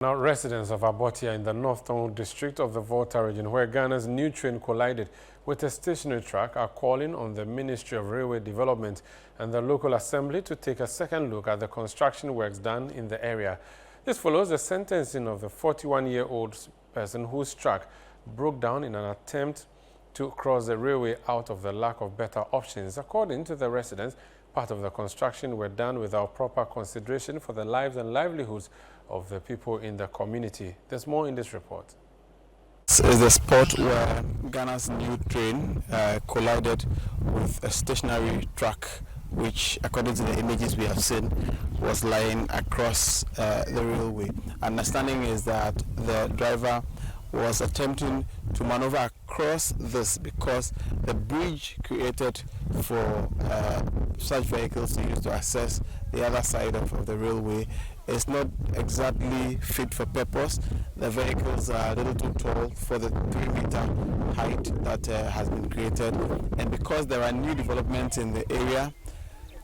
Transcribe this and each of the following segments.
Now, residents of Abortia in the northern district of the Volta region, where Ghana's new train collided with a stationary track, are calling on the Ministry of Railway Development and the local assembly to take a second look at the construction works done in the area. This follows the sentencing of the 41-year-old person whose track broke down in an attempt to cross the railway out of the lack of better options. According to the residents, part of the construction were done without proper consideration for the lives and livelihoods of the people in the community. There's more in this report. This is the spot where Ghana's new train collided with a stationary truck, which, according to the images we have seen, was lying across the railway. Understanding is that the driver was attempting to maneuver across this because the bridge created for such vehicles to use to access the other side of the railway is not exactly fit for purpose. The vehicles are a little too tall for the 3-meter height that has been created, and because there are new developments in the area,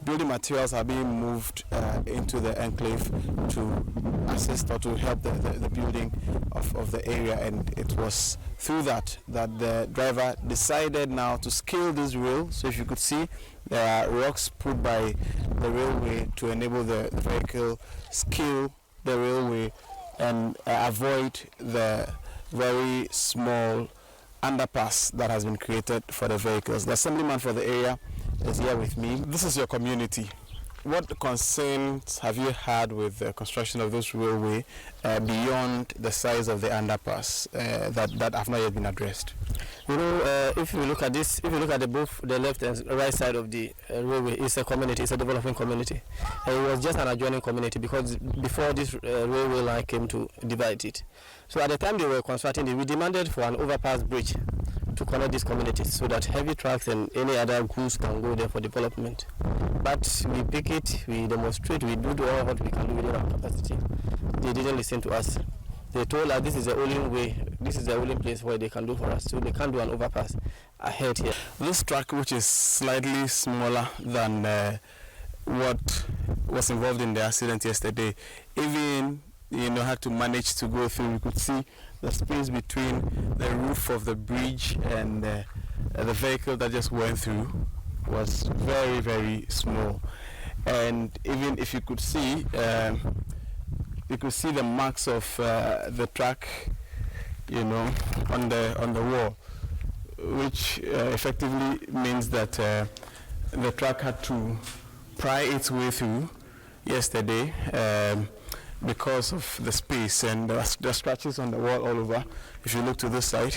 building materials are being moved into the enclave to assist or to help the building of the area, and it was through that the driver decided now to scale this rail. So if you could see, there are rocks put by the railway to enable the vehicle scale the railway and avoid the very small underpass that has been created for the vehicles. The assemblyman for the area is here with me. This is your community. What concerns have you had with the construction of this railway beyond the size of the underpass that have not yet been addressed? You know, if you look at this, if you look at both the left and right side of the railway, it's a community, it's a developing community. And it was just an adjoining community because before this railway line came to divide it. So at the time they were constructing it, we demanded for an overpass bridge to connect these communities so that heavy trucks and any other goods can go there for development. But we pick it, we demonstrate, we do all what we can do within our capacity. They didn't listen to us. They told us this is the only way, this is the only place where they can do for us. So they can't do an overpass ahead here. This truck, which is slightly smaller than what was involved in the accident yesterday, even had to manage to go through. You could see the space between the roof of the bridge and the vehicle that just went through was very, very small. And even if you could see, the marks of the truck, on the wall, which effectively means that the truck had to pry its way through yesterday because of the space, and the scratches on the wall all over. If you look to this side,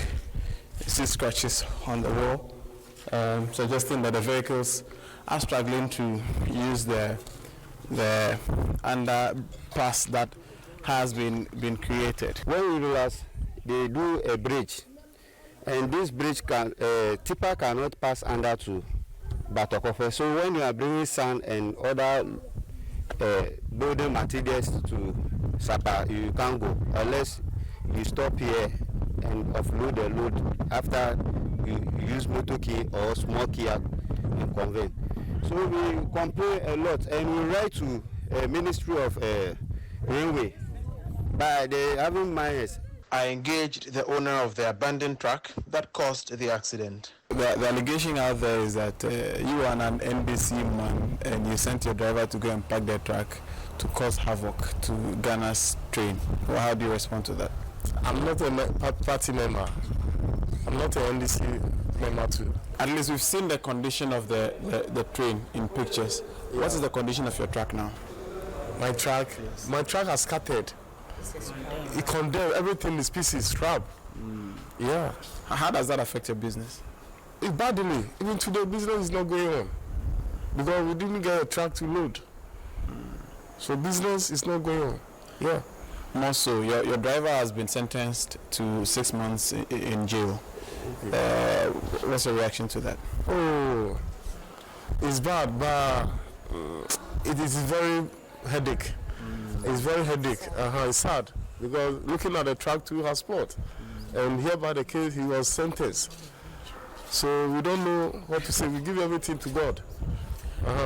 you see scratches on the wall, suggesting that the vehicles are struggling to use the underpass that has been created. When rulers, they do a bridge, and this bridge tipper cannot pass under to Batokofe. So when you are bringing sand and other building materials to Sapa, you can't go unless you stop here and offload the load after you use motor key or small key and convey. So we complain a lot, and we write to Ministry of Railway by the having miners. I engaged the owner of the abandoned truck that caused the accident. The allegation out there is that you are an NBC man and you sent your driver to go and park the truck to cause havoc to Ghana's train. Well, how do you respond to that? I'm not a party member. I'm not an NDC member too. At least we've seen the condition of the train in pictures. Yeah. What is the condition of your truck now? My truck has scattered. It condemned, everything is pieces, scrap. Yeah. How does that affect your business? It's badly. Even today, business is not going on because we didn't get a truck to load. So business is not going on. Yeah. More so, your driver has been sentenced to 6 months in jail. Okay. What's your reaction to that? Oh, it's bad, but it is very headache. It's very headache. It's sad because looking at the truck too has spot, and here by the case he was sentenced. So we don't know what to say. We give everything to God.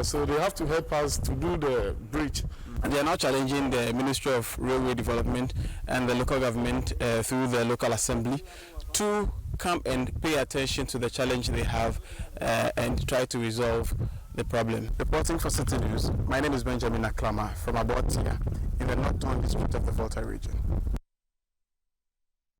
So they have to help us to do the bridge. They are now challenging the Ministry of Railway Development and the local government through the local assembly to come and pay attention to the challenge they have and try to resolve the problem. Reporting for Citi News, my name is Benjamin Aklama from Abortia in the Northern District of the Volta region.